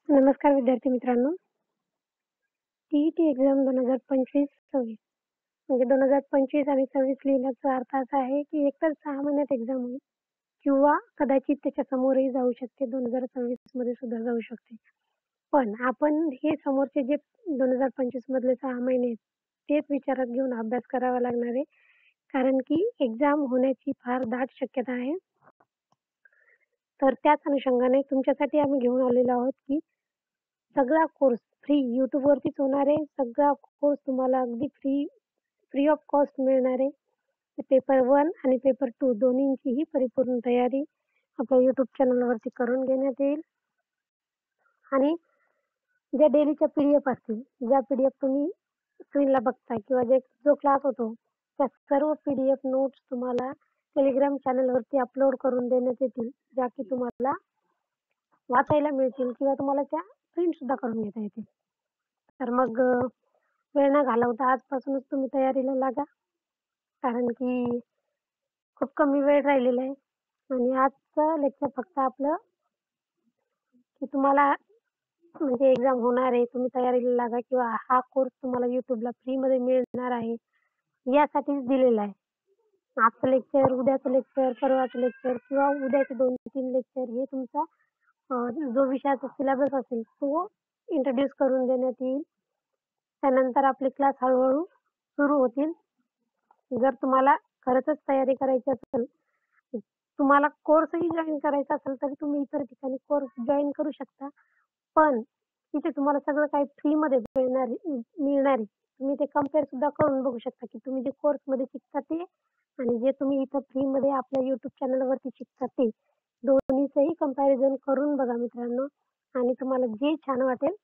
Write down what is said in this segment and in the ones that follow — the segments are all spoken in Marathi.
नमस्कार विद्यार्थी मित्रांनो. टी-ई-टी एक्झाम 2025-26 म्हणजे 2025 आणि 26 लिहिण्याचा अर्थ असा आहे की एकतर 6 महिन्यात एक्झाम होईल किंवा कदाचित त्याच्या समोरही जाऊ शकते. 2026 मध्ये सुद्धा जाऊ शकते. पण आपण हे समोरचे जे 2025 मधले 6 महिने आहेत, तेच विचारात घेऊन अभ्यास करावा लागणार आहे. कारण की एक्झाम होण्याची फार दाट शक्यता आहे. तर त्याच अनुषंगाने तुमच्यासाठी आम्ही घेऊन आलेलो आहोत की सगळा कोर्स फ्री YouTubeवरतीच होणार आहे. सगळा कोर्स तुम्हाला अगदी फ्री ऑफ कॉस्ट मिळणार आहे. पेपर 1 आणि पेपर 2 दोन्हींचीही परिपूर्ण तयारी आपल्या YouTube चॅनलवरती करून घेण्यात येईल. आणि ज्या डेलीच्या PDF असतील, ज्या PDF तुम्ही स्क्रीनला बघता किंवा जो क्लास होतो, त्या सर्व PDF नोट्स तुम्हाला टेलिग्राम चॅनलवरती अपलोड करून देण्यात येतील, ज्या की तुम्हाला वाचायला मिळतील किंवा तुम्हाला त्या प्रिंट सुद्धा करून घेता येतील. तर मग वेळ न घालवता आजपासूनच तुम्ही तयारीला लागा. कारण की खूप कमी वेळ राहिलेला आहे आणि आजचं लेक्चर फक्त आपलं की तुम्हाला म्हणजे एक्झाम होणार आहे, तुम्ही तयारीला लागा किंवा हा कोर्स तुम्हाला YouTubeला फ्रीमध्ये मिळणार आहे, यासाठीच दिलेला आहे. आजचं लेक्चर, उद्याचं लेक्चर, परवाचं लेक्चर किंवा उद्याचे 2-3 लेक्चर हे तुमचा जो विषयाचा सिलेबस असेल तो इंट्रोड्यूस करून देण्यात येईल. त्यानंतर आपले क्लास हळूहळू सुरू होतील. जर तुम्हाला खरंच तयारी करायची असेल, तुम्हाला कोर्सही जॉईन करायचा असेल तर तुम्ही इतर ठिकाणी कोर्स जॉईन करू शकता. पण तिथे तुम्हाला सगळं काही फ्रीमध्ये मिळणार आहे. तुम्ही ते कंपेअर सुद्धा करून बघू शकता की तुम्ही जे कोर्समध्ये शिकता ते आणि जे तुम्ही इथं फ्रीमध्ये आपल्या YouTube चॅनलवरती शिकता ते दोन्हीचंही कंपॅरिझन करून बघा मित्रांनो आणि तुम्हाला जे छान वाटेल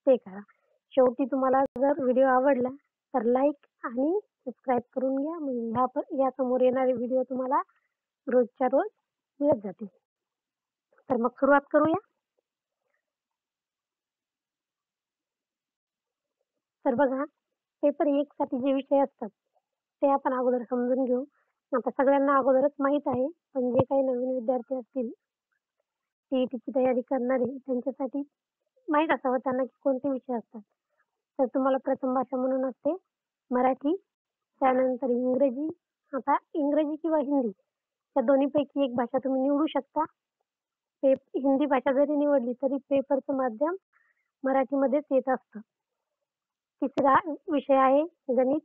ते करा. शेवटी तुम्हाला जर व्हिडिओ आवडला तर लाईक आणि सबस्क्राईब करून घ्या. म्हणजे या समोर येणारे व्हिडिओ तुम्हाला रोजच्या रोज मिळत जातील. तर मग सुरुवात करूया. तर बघा, पेपर 1 साठी जे विषय असतात ते आपण अगोदर समजून घेऊ. आता सगळ्यांना अगोदरच माहीत आहे, पण जे काही नवीन विद्यार्थी असतील, टी-ई-टीची तयारी करणारे त्यांच्यासाठी माहीत असावं त्यांना की कोणते विषय असतात. तर तुम्हाला प्रथम भाषा म्हणून असते मराठी, त्यानंतर इंग्रजी. आता इंग्रजी किंवा हिंदी या दोन्हीपैकी एक भाषा तुम्ही निवडू शकता. हिंदी भाषा जरी निवडली तरी पेपरचं माध्यम मराठीमध्येच येत असतं. तिसरा विषय आहे गणित,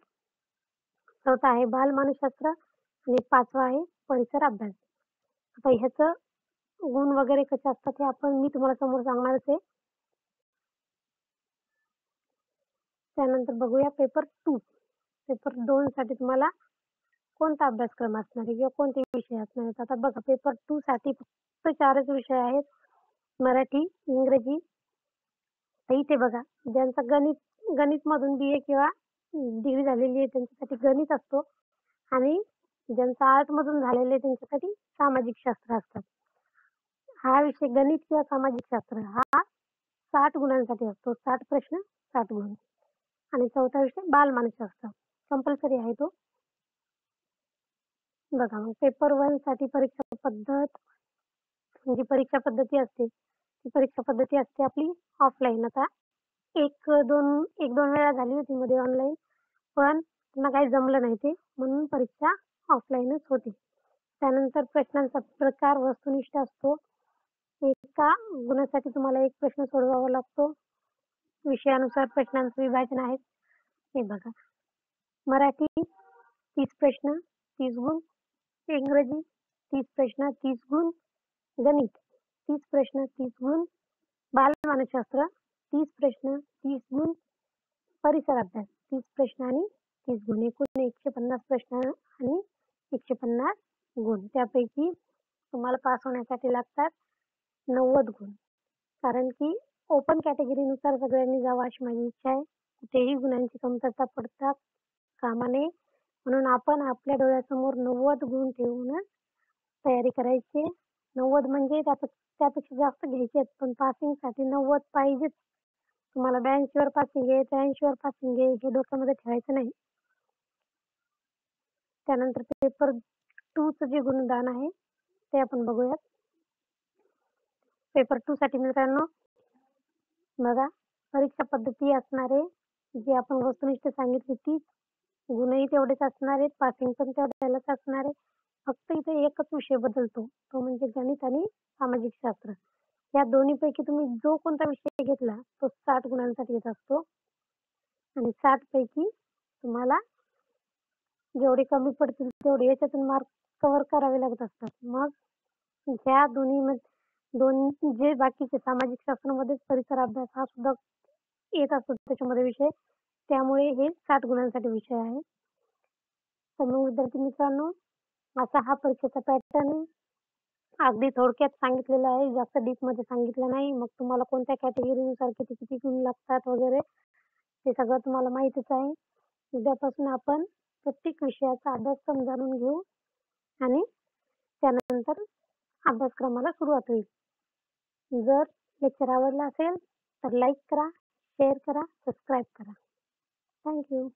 चौथा आहे बालमानसशास्त्र आणि 5वा आहे परिसर अभ्यास. आता ह्याचं गुण वगैरे कसे असतात हे मी तुम्हाला समोर सांगणारच आहे. त्यानंतर बघूया पेपर 2. पेपर 2 साठी तुम्हाला कोणता अभ्यासक्रम असणार आहे किंवा कोणते विषय असणार आहेत. आता बघा, पेपर 2 साठी फक्त 4च विषय आहेत, मराठी, इंग्रजी. तर इथे बघा, ज्यांचा गणित मधून BA किंवा डिग्री झालेली आहे त्यांच्यासाठी गणित असतो आणि ज्यांचा आर्ट मधून झालेले त्यांच्यासाठी सामाजिक शास्त्र असतात. हा विषय गणित किंवा सामाजिक शास्त्र हा 60 गुणांसाठी असतो. 60 प्रश्न 60 गुण. आणि चौथा विषय बालमानसशास्त्र कंपल्सरी आहे तो. बघा, मग पेपर 1 साठी परीक्षा पद्धत जी परीक्षा पद्धती असते ती परीक्षा पद्धती असते आपली ऑफलाईन. आता एक दोन वेळा झाली होती मध्ये ऑनलाईन, पण त्यांना काही जमलं नाही ते, म्हणून परीक्षा ऑफलाईनच होती. त्यानंतर प्रश्नांचा प्रकार वस्तुनिष्ठ असतो. एका गुणासाठी तुम्हाला एक प्रश्न सोडवावा लागतो. विषयानुसार प्रश्नांचं विभाजन आहे. हे बघा, मराठी 30 प्रश्न 30 गुण, इंग्रजी 30 प्रश्न 30 गुण, गणित 30 प्रश्न 30 गुण, बालमानसशास्त्र 30 प्रश्न 30 गुण, परिसर अभ्यास 30 प्रश्न आणि 30 गुण. एकूण 150 प्रश्न आणि 150 गुण. त्यापैकी तुम्हाला पास होण्यासाठी लागतात 90 गुण. कारण की ओपन कॅटेगरीनुसार सगळ्यांनी जावं अशी माझी इच्छा आहे. कुठेही गुणांची कमतरता पडता कामा नये, म्हणून आपण आपल्या डोळ्यासमोर 90 गुण ठेवूनच तयारी करायची. 90 म्हणजे त्यापेक्षा जास्त घ्यायचे आहेत, पण पासिंगसाठी 90 पाहिजेच. तुम्हाला 82 वर पासिंग आहे, 83 वर पासिंग आहे हे डोक्यामध्ये ठेवायचं नाही. त्यानंतर पेपर 2 चं जे गुणदान आहे ते आपण बघूयात. पेपर 2 साठी मित्रांनो बघा, परीक्षा पद्धती असणार आहे, जी आपण वस्तुनिष्ठ सांगितली तीच. गुणही तेवढेच असणार आहेत, पासिंग पण तेवढ्यालाच असणार आहे. फक्त इथे एकच विषय बदलतो, तो म्हणजे गणित आणि सामाजिक शास्त्र. या दोन्हीपैकी तुम्ही जो कोणता विषय घेतला, तो 60 गुणांसाठी येत असतो आणि 60 पैकी तुम्हाला जेवढे कमी पडतील तेवढे याच्यातून मार्क कव्हर करावे लागत असतात. मग ह्या दोन जे बाकीचे सामाजिक शास्त्रामध्येच परिसर अभ्यास हा सुद्धा येत असतो त्याच्यामध्ये विषय. त्यामुळे हे 60 गुणांसाठी विषय आहे. तर मग विद्यार्थी मित्रांनो, असा हा परीक्षेचा पॅटर्न आहे. अगदी थोडक्यात सांगितलेलं आहे, जास्त डीपमध्ये सांगितलं नाही. मग तुम्हाला कोणत्या कॅटेगरीनुसार किती किती गुण लागतात वगैरे ते सगळं तुम्हाला माहितीच आहे. उद्यापासून आपण प्रत्येक विषयाचा अभ्यासक्रम जाणून घेऊ आणि त्यानंतर अभ्यासक्रमाला सुरुवात होईल. जर लेक्चर आवडला असेल तर लाईक करा, शेअर करा, सबस्क्राईब करा. Thank you.